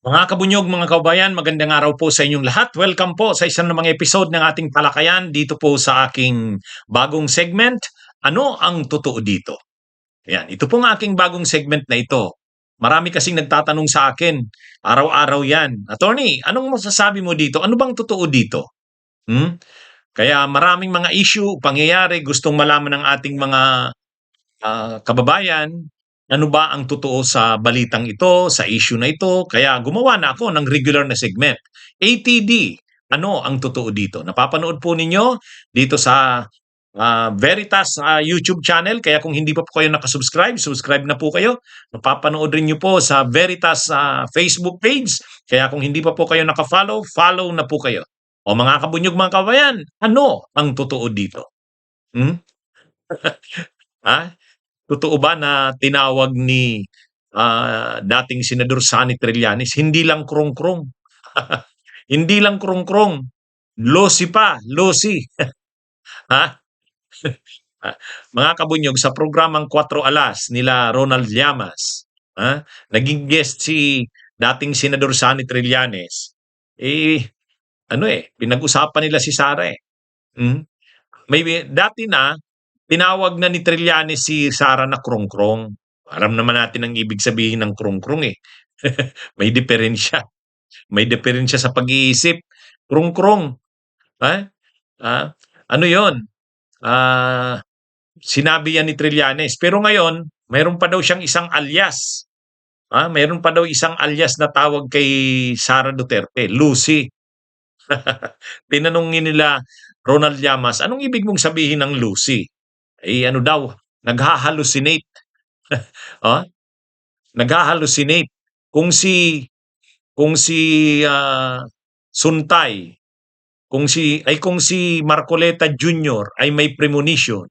Mga kabunyog, mga kabayan, magandang araw po sa inyong lahat. Welcome po sa isang namang episode ng ating talakayan dito po sa aking bagong segment. Ano ang totoo dito? Yan, ito pong aking bagong segment na ito. Marami kasing nagtatanong sa akin, araw-araw yan. Attorney, anong masasabi mo dito? Ano bang totoo dito? Hmm? Kaya maraming mga issue, pangyayari, gustong malaman ng ating mga kababayan, ano ba ang totoo sa balitang ito, sa issue na ito? Kaya gumawa na ako ng regular na segment. ATD, ano ang totoo dito? Napapanood po ninyo dito sa Veritas YouTube channel. Kaya kung hindi pa po kayo nakasubscribe, subscribe na po kayo. Napapanood rin nyo po sa Veritas Facebook page. Kaya kung hindi pa po kayo nakafollow, follow na po kayo. O mga kabunyog, mga kabayan, ano ang totoo dito? Hmm? ha? Totoo ba na tinawag ni dating Senador Sonny Trillanes, hindi lang krong-krong. Hindi lang krong-krong. Losi pa, losi. ha? Mga kabunyog, sa programang 4 Alas nila Ronald Llamas, naging guest si dating Senador Sonny Trillanes. Pinag-usapan nila si Sara eh. Hmm? Dati na, tinawag na ni Trillanes si Sara na krong-krong. Alam naman natin ang ibig sabihin ng krong-krong eh. May diferensya. May diferensya sa pag-iisip. Krong-krong. Ha? Ah, ano yon? Ah, Sinabi yan ni Trillanes. Pero ngayon, mayroon pa daw siyang isang alias. Mayroon pa daw isang alias na tawag kay Sara Duterte, Lucy. Tinanong nila Ronald Llamas, anong ibig mong sabihin ng Lucy? Ano daw, naghahalucinate. Ah, Naghahalucinate. Kung si Suntay, kung si Marcoleta Jr. ay may premonition,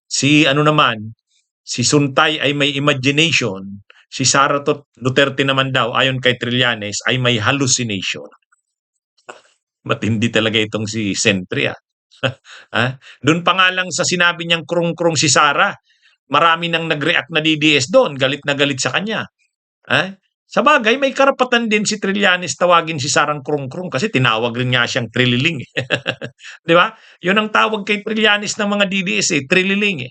si Suntay ay may imagination, si Sara Duterte naman daw ayon kay Trillanes ay may hallucination. Matindi talaga itong si Sentry Doon pa nga lang sa sinabi niyang krong-krong si Sara, marami nang nag-react na DDS doon, galit na galit sa kanya. Sa bagay, may karapatan din si Trillanes tawagin si Sarang krong-krong kasi tinawag rin nga siyang Trililing. Di ba? Yun ang tawag kay Trillanes ng mga DDS Trililing.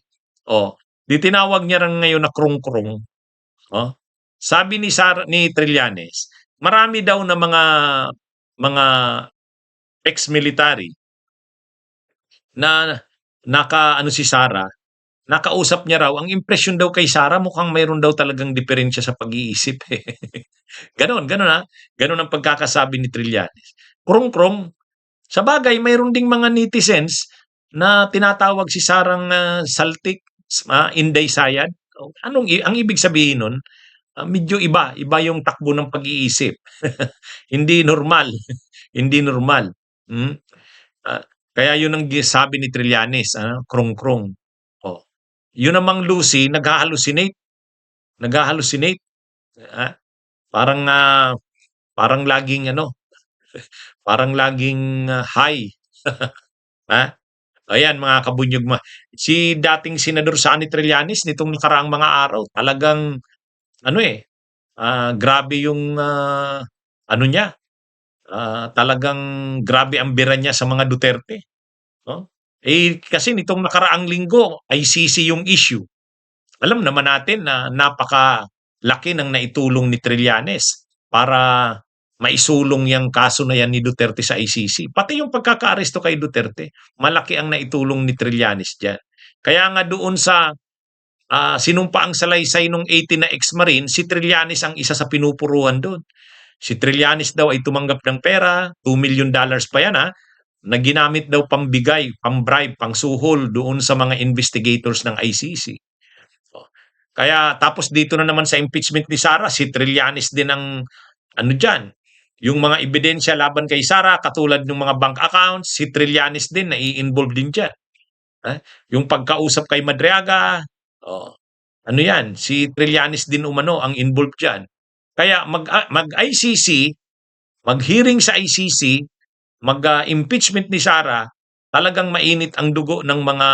Di tinawag niya rin ngayon na krong-krong. Sabi ni Trillanes, marami daw na mga ex-military na si Sara, nakausap niya raw, ang impression daw kay Sara mukhang mayroon daw talagang diferensya sa pag-iisip. Ganon ang pagkakasabi ni Trillanes. Krong-krong, sa bagay mayroon ding mga netizens na tinatawag si Sarang saltik, Inday Sayad. Ang ibig sabihin nun? Medyo iba yung takbo ng pag-iisip. Hindi normal. Hindi normal. Kaya yun ang sabi ni Trillanes, krong-krong. Yun namang Lucy, naghahalucinate. Parang parang laging parang laging high. Ayan mga kabunyog, si dating Senador Sonny Trillanes nitong nakaraang mga araw, talagang grabe yung niya. Talagang grabe ang bira niya sa mga Duterte. Kasi nitong nakaraang linggo, ICC yung issue. Alam naman natin na napakalaki ng naitulong ni Trillanes para maisulong yung kaso na yan ni Duterte sa ICC. Pati yung pagkakaaresto kay Duterte, malaki ang naitulong ni Trillanes dyan. Kaya nga doon sa sinumpaang salaysay ng 18 na ex-marine, si Trillanes ang isa sa pinupuruan doon. Si Trillanes daw ay tumanggap ng pera, $2 million pa yan na ginamit daw pambigay, pambribe, pangsuhol doon sa mga investigators ng ICC. Kaya tapos dito na naman sa impeachment ni Sara, si Trillanes din ang dyan. Yung mga ebidensya laban kay Sara, katulad ng mga bank accounts, si Trillanes din nai-involve din dyan. Yung pagkausap kay Madriaga, yan, si Trillanes din umano ang involved dyan. Kaya mag-ICC, mag-hearing sa ICC, mag-impeachment ni Sara, talagang mainit ang dugo ng mga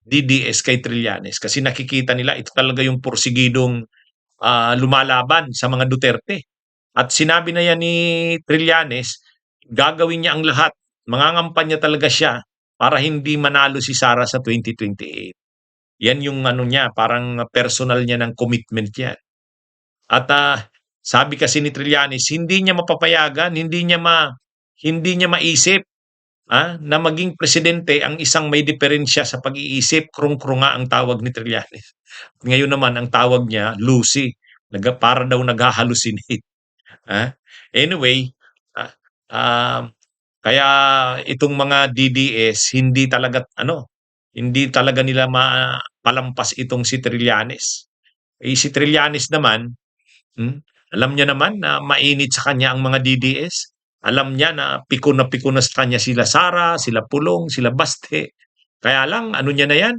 DDS kay Trillanes kasi nakikita nila ito talaga yung porsigidong lumalaban sa mga Duterte. At sinabi na yan ni Trillanes, gagawin niya ang lahat. Mangangampanya talaga siya para hindi manalo si Sara sa 2028. Yan yung ano niya, parang personal niya ng commitment yan. At sabi kasi ni Trillanes, hindi niya mapapayagan, hindi niya maisip na maging presidente ang isang may diferensya sa pag-iisip, krung-krunga ang tawag ni Trillanes. Ngayon naman ang tawag niya, Lucy. Para daw naghahalusinate. Anyway, ah, um, kaya itong mga DDS hindi talaga nila mapalampas itong si Trillanes. Si Trillanes naman, hmm, alam niya naman na mainit sa kanya ang mga DDS. Alam niya na piko na sa kanya sila Sara, sila Pulong, sila Baste. Kaya lang, ano niya na yan?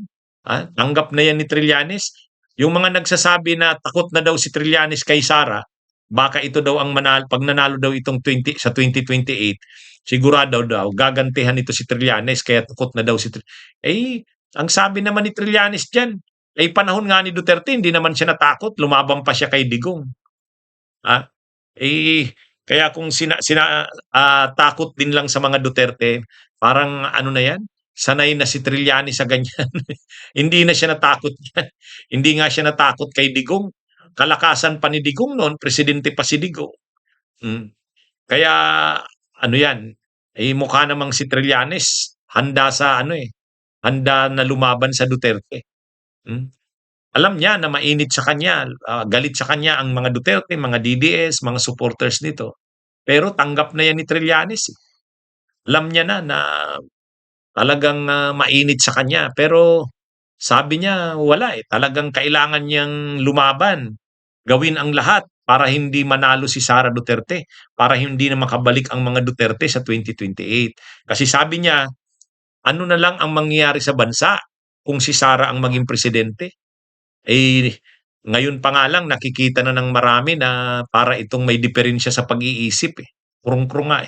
Tanggap na yan ni Trillanes. Yung mga nagsasabi na takot na daw si Trillanes kay Sara, baka ito daw ang pag nanalo daw itong 2028, sigurado daw, gagantihan ito si Trillanes, kaya takot na daw si Trillanes. Ang sabi naman ni Trillanes dyan, panahon nga ni Duterte, hindi naman siya natakot, lumaban pa siya kay Digong. Ah, kaya kung takot din lang sa mga Duterte, parang ano na yan, sanay na si Trillanes sa ganyan. Hindi na siya natakot yan. Hindi nga siya natakot kay Digong. Kalakasan pa ni Digong noon, presidente pa si Digong. Kaya ano yan, mukha namang si Trillanes, handa na lumaban sa Duterte. Alam niya na mainit sa kanya, galit sa kanya ang mga Duterte, mga DDS, mga supporters nito. Pero tanggap na yan ni Trillanes. Alam niya na talagang mainit sa kanya. Pero sabi niya, wala talagang kailangan niyang lumaban. Gawin ang lahat para hindi manalo si Sara Duterte. Para hindi na makabalik ang mga Duterte sa 2028. Kasi sabi niya, ano na lang ang mangyayari sa bansa kung si Sara ang maging presidente? Ngayon pa nga lang nakikita na ng marami na para itong may diferensya sa pag-iisip. Krung-krung nga.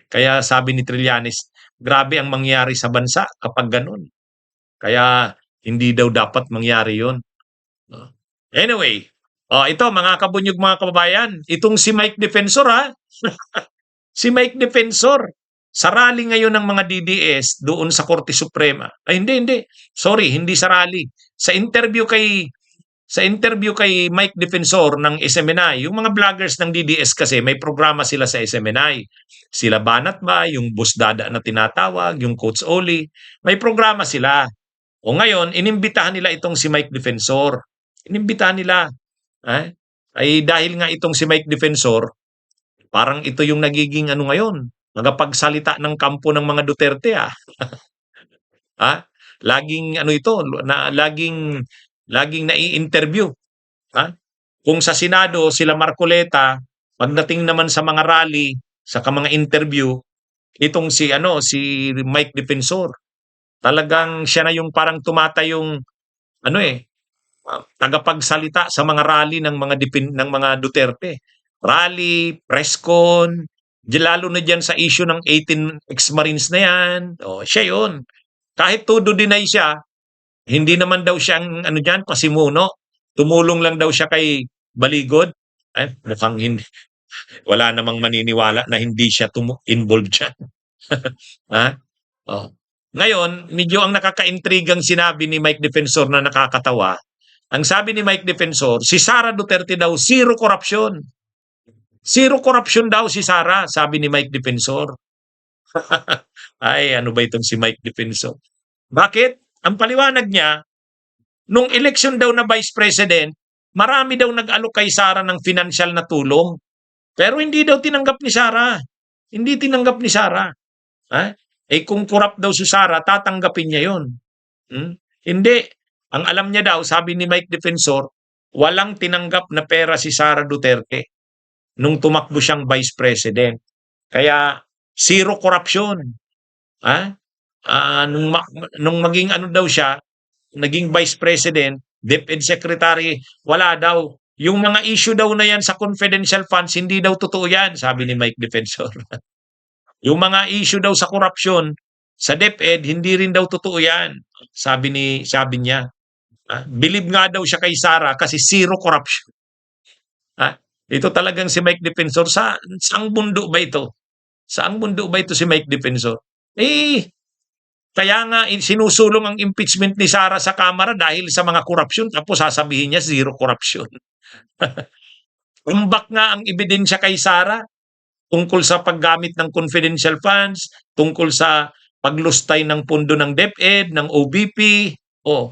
Kaya sabi ni Trillanes, grabe ang mangyari sa bansa kapag ganun. Kaya hindi daw dapat mangyari yun. Anyway, ito mga kabunyog, mga kababayan, itong si Mike Defensor si Mike Defensor, sa rally ngayon ng mga DDS doon sa Korte Suprema. Hindi. Sorry, hindi sa rally. Sa interview kay Mike Defensor ng SMNI, yung mga vloggers ng DDS kasi may programa sila sa SMNI. Sila Banat ba, yung Boss Dada na tinatawag, yung Coach Oli, may programa sila. O ngayon, inimbitahan nila itong si Mike Defensor. Inimbitahan nila. Dahil nga itong si Mike Defensor, parang ito yung nagiging ngayon, magapagsalita ng kampo ng mga Duterte. Laging laging nai-interview. Kung sa Senado sila Marcoleta, pagdating naman sa mga rally, sa mga interview, itong si Mike Defensor, talagang siya na yung parang tumatayong tagapagsalita sa mga rally ng mga Duterte. Rally, press con, lalo na diyan sa issue ng 18 ex-Marines na yan. Siya yun. Kahit todo deny siya, hindi naman daw siya ang pasimuno. Tumulong lang daw siya kay Baligod. Mukhang hindi. Wala namang maniniwala na hindi siya involved dyan. Ngayon, medyo ang nakaka-intrigang sinabi ni Mike Defensor na nakakatawa. Ang sabi ni Mike Defensor, si Sara Duterte daw, zero corruption. Zero corruption daw si Sara, sabi ni Mike Defensor. Ano ba itong si Mike Defensor? Bakit? Ang paliwanag niya, nung election daw na Vice President, marami daw nag-alok kay Sara ng financial na tulong. Pero hindi daw tinanggap ni Sara. Hindi tinanggap ni Sara. Kung corrupt daw si Sara, tatanggapin niya yun. Hindi. Ang alam niya daw, sabi ni Mike Defensor, walang tinanggap na pera si Sara Duterte nung tumakbo siyang Vice President. Kaya zero corruption. Nung maging daw siya, naging Vice President, DepEd Secretary, wala daw. Yung mga issue daw na yan sa confidential funds, hindi daw totoo yan, sabi ni Mike Defensor. Yung mga issue daw sa corruption, sa DepEd, hindi rin daw totoo yan, sabi niya. Believe nga daw siya kay Sara kasi zero corruption. Ito talagang si Mike Defensor, saang mundo ba ito? Saang mundo ba ito si Mike Defensor? Eh, kaya nga sinusulong ang impeachment ni Sara sa Kamara dahil sa mga korupsyon tapos sasabihin niya zero korupsyon. Umbak nga ang ebidensya kay Sara tungkol sa paggamit ng confidential funds, tungkol sa paglustay ng pondo ng DepEd, ng OBP, o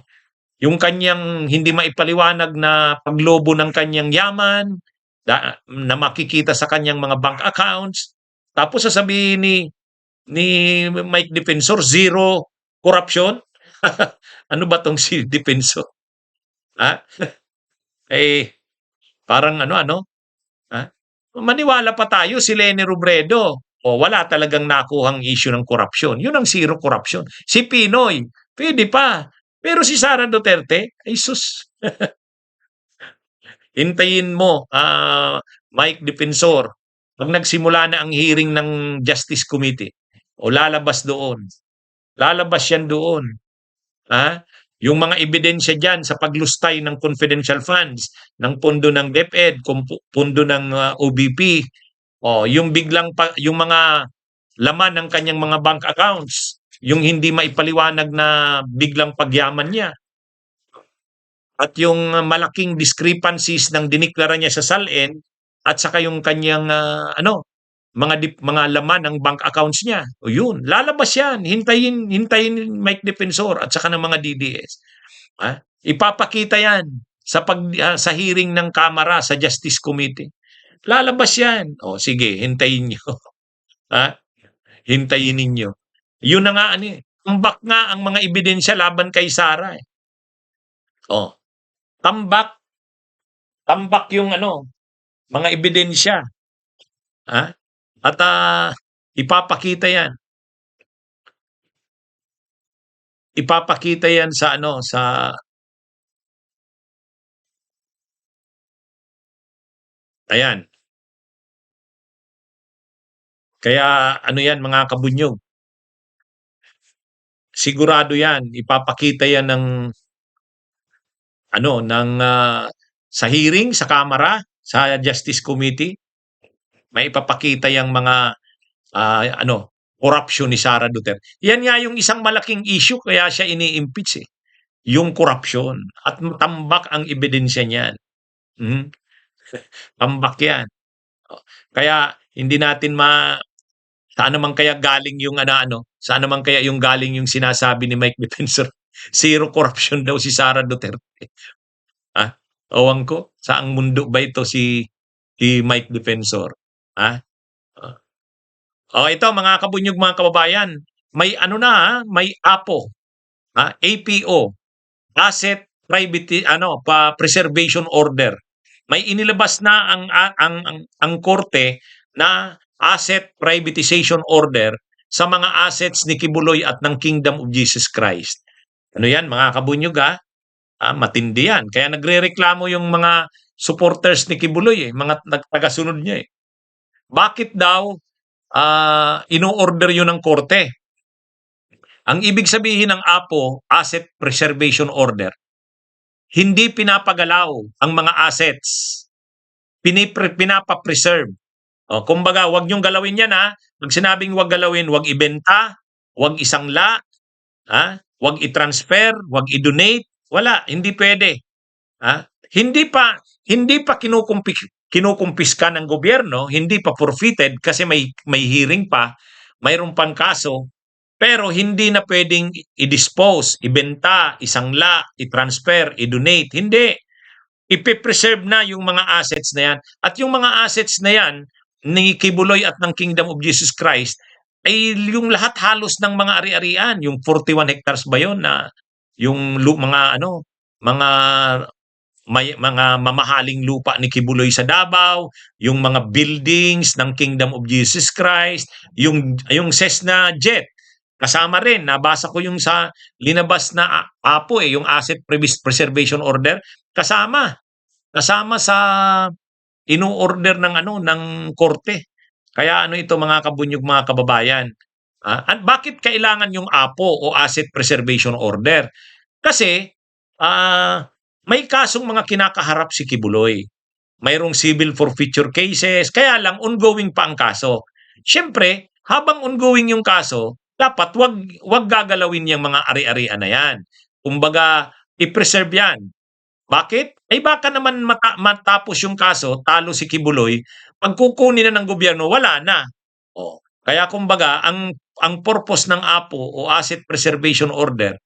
yung kanyang hindi maipaliwanag na paglobo ng kanyang yaman na makikita sa kanyang mga bank accounts. Tapos sasabihin ni Mike Defensor, zero corruption. Ano ba tong si Defensor? Ha? Eh, parang ano? Ha? Maniwala pa tayo si Leni Robredo. O wala talagang nakuhang issue ng korupsyon. Yun ang zero corruption. Si Pinoy, pwede pa. Pero si Sara Duterte, ay sus. Hintayin mo, Mike Defensor, pag nagsimula na ang hearing ng Justice Committee, o lalabas doon. Lalabas yan doon. Ha? Yung mga ebidensya dyan sa paglustay ng confidential funds, ng pondo ng DepEd, pondo ng OBP, yung biglang yung mga laman ng kanyang mga bank accounts, yung hindi maipaliwanag na biglang pagyaman niya, at yung malaking discrepancies ng diniklara niya sa SALN at saka yung kanyang mga laman ng bank accounts niya. O yun, lalabas yan. Hintayin Mike Defensor at saka ng mga DDS. Ipapakita yan sa hearing ng Kamara sa Justice Committee. Lalabas yan. O sige, hintayin niyo. Hintayin ninyo. Yun na nga Tambak nga ang mga ebidensya laban kay Sara. Tambak yung mga ebidensya. At ipapakita yan. Ipapakita yan sa ayan. Kaya yan mga kabunyog. Sigurado yan, ipapakita yan sa hearing sa Kamara, sa Justice Committee. May ipapakita yang mga corruption ni Sara Duterte. Yan nga yung isang malaking issue kaya siya ini-impeach yung corruption at tambak ang ebidensya niyan. Tambak yan. Kaya hindi natin saan naman kaya galing yung saan naman kaya yung galing yung sinasabi ni Mike Defensor, zero corruption daw si Sara Duterte. Ewan ko, saang mundo ba ito si Mike Defensor? Ito mga kabunyog, mga kababayan, may may APO, APO, Asset Preservation Order. May inilabas na ang korte na asset privatization order sa mga assets ni Kibuloy at ng Kingdom of Jesus Christ. Ano yan mga kabunyog matindi yan. Kaya nagrereklamo yung mga supporters ni Kibuloy mga tagasunod niya Bakit daw ino-order yun ng korte? Ang ibig sabihin ng APO, Asset Preservation Order, hindi pinapagalaw ang mga assets. Pinapa-preserve. Kumbaga, wag niyong galawin yan Pag sinabing wag galawin, wag ibenta, wag isangla, wag i-transfer, wag i-donate, wala, hindi pwede. Hindi pa kinukumpiska ng gobyerno, hindi pa forfeited kasi may hearing pa, mayroon pang kaso, pero hindi na pwedeng i-dispose, ibenta, isangla, i-transfer, i-donate. Hindi. Ipe-preserve na yung mga assets na yan. At yung mga assets na yan ni Kibuloy at ng Kingdom of Jesus Christ ay yung lahat halos ng mga ari-arian, yung 41 hectares ba yun na yung mga mamahaling lupa ni Kibuloy sa Davao, yung mga buildings ng Kingdom of Jesus Christ, yung Cessna jet. Kasama rin, nabasa ko yung sa linabas na APO yung Asset Preservation Order, kasama sa ino-order ng korte. Kaya ito mga kabunyog, mga kababayan. At bakit kailangan yung APO o Asset Preservation Order? Kasi may kasong mga kinakaharap si Kibuloy. mayroong civil forfeiture cases, kaya lang ongoing pa ang kaso. Siyempre, habang ongoing yung kaso, dapat wag gagalawin yung mga ari-arian na yan. Kumbaga, i-preserve yan. Bakit? Ay baka naman matapos yung kaso, talo si Kibuloy, pag kukunin na ng gobyerno, wala na. Oh. Kaya kumbaga, ang purpose ng APO o Asset Preservation Order,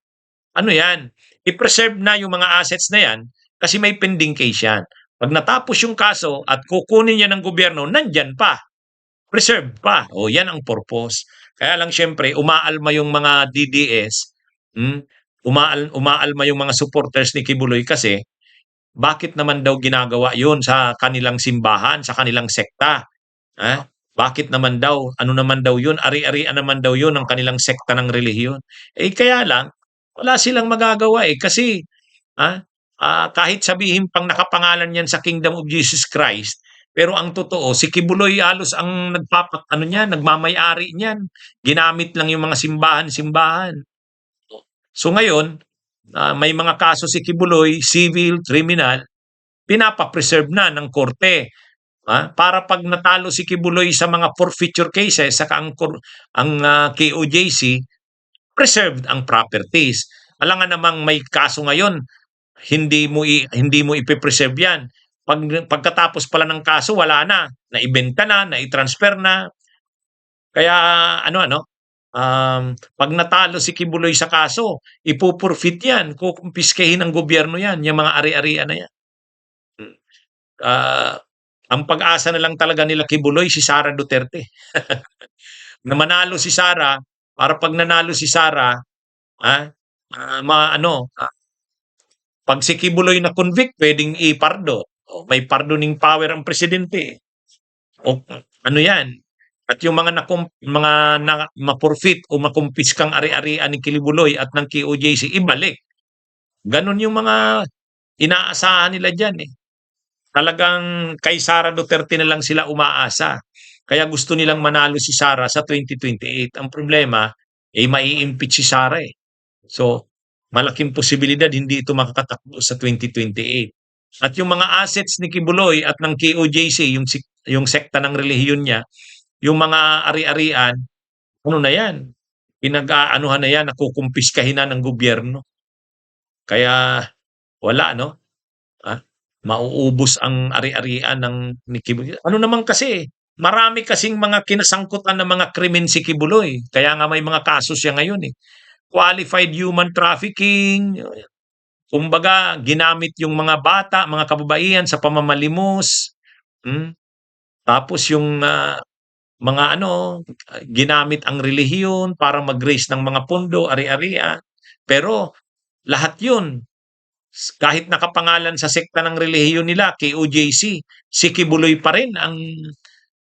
ano yan? I-preserve na yung mga assets na yan kasi may pending case yan. Pag natapos yung kaso at kukunin niya ng gobyerno, nandyan pa. Preserve pa. O yan ang purpose. Kaya lang syempre, umaalma yung mga DDS, umaalma yung mga supporters ni Kibuloy kasi bakit naman daw ginagawa yun sa kanilang simbahan, sa kanilang sekta? Bakit naman daw? Ano naman daw yun? Ari-arian naman daw yun ang kanilang sekta ng relihiyon. Kaya lang, wala silang magagawa kasi kahit sabihin pang nakapangalan yan sa Kingdom of Jesus Christ, pero ang totoo, si Kibuloy halos ang nagmamay-ari niyan. Ginamit lang yung mga simbahan-simbahan. So ngayon, may mga kaso si Kibuloy, civil, criminal, pinapapreserve na ng korte. Para pag natalo si Kibuloy sa mga forfeiture cases, saka ang KOJC, preserved ang properties. Alam nga namang may kaso ngayon, hindi mo ipe-preserve yan. Pagkatapos pala ng kaso, wala na. Naibenta na, nai-transfer na. Kaya pag natalo si Kibuloy sa kaso, ipupurfeit yan, kukumpiskehin ng gobyerno yan, yung mga ari-arian na yan. Ang pag-asa na lang talaga nila Kibuloy, si Sara Duterte. Na manalo si Sara, para pag nanalo si Sara, pag si Kibuloy na convict, pwedeng ipardo. May pardoning power ang presidente. O ano yan? At yung mga ma-forfeit o makumpiskang ari-arian ni Kibuloy at ng KOJC, ibalik. Ganon yung mga inaasahan nila dyan Talagang kay Sara Duterte na lang sila umaasa. Kaya gusto nilang manalo si Sara sa 2028. Ang problema, mai-impeach si Sara So, malaking posibilidad hindi ito makakatakbo sa 2028. At yung mga assets ni Kibuloy at ng KOJC, yung sekta ng relihiyon niya, yung mga ari-arian, ano na yan? Pinag-aanuhan na yan, nakukumpiskahin na ng gobyerno. Kaya wala, no? Mauubos ang ari-arian ni Kibuloy. Ano naman kasi, marami kasing mga kinasangkutan ng mga krimen si Kibuloy. Kaya nga may mga kaso siya ngayon Qualified human trafficking, kumbaga ginamit yung mga bata, mga kababaihan sa pamamalimos. Tapos yung mga ginamit ang relihiyon para mag-raise ng mga pondo, ari-arian. Pero lahat yun, kahit nakapangalan sa sekta ng relihiyon nila, KOJC, si Kibuloy pa rin ang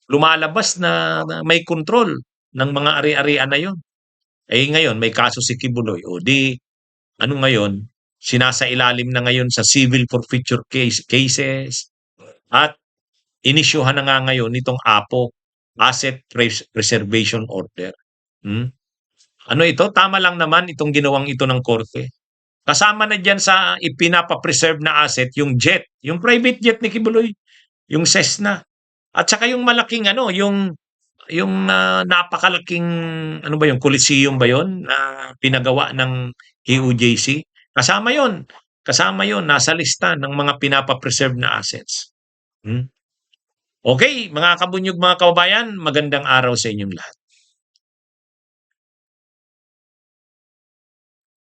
lumalabas na may control ng mga ari-arian na yun. Ngayon, may kaso si Kibuloy. Ngayon, sinasailalim na ngayon sa civil forfeiture cases at inisyuhan na nga ngayon nitong APO, Asset Preservation Order. Ano ito? Tama lang naman itong ginawang ito ng korte. Kasama na dyan sa ipinapa-preserve na asset, yung jet, yung private jet ni Kibuloy, yung Cessna. At saka yung malaking yung napakalaking yung Coliseum ba yon na pinagawa ng KOJC? Kasama yon nasa lista ng mga pinapa-preserve na assets. Okay, mga kabunyog, mga kababayan, magandang araw sa inyong lahat.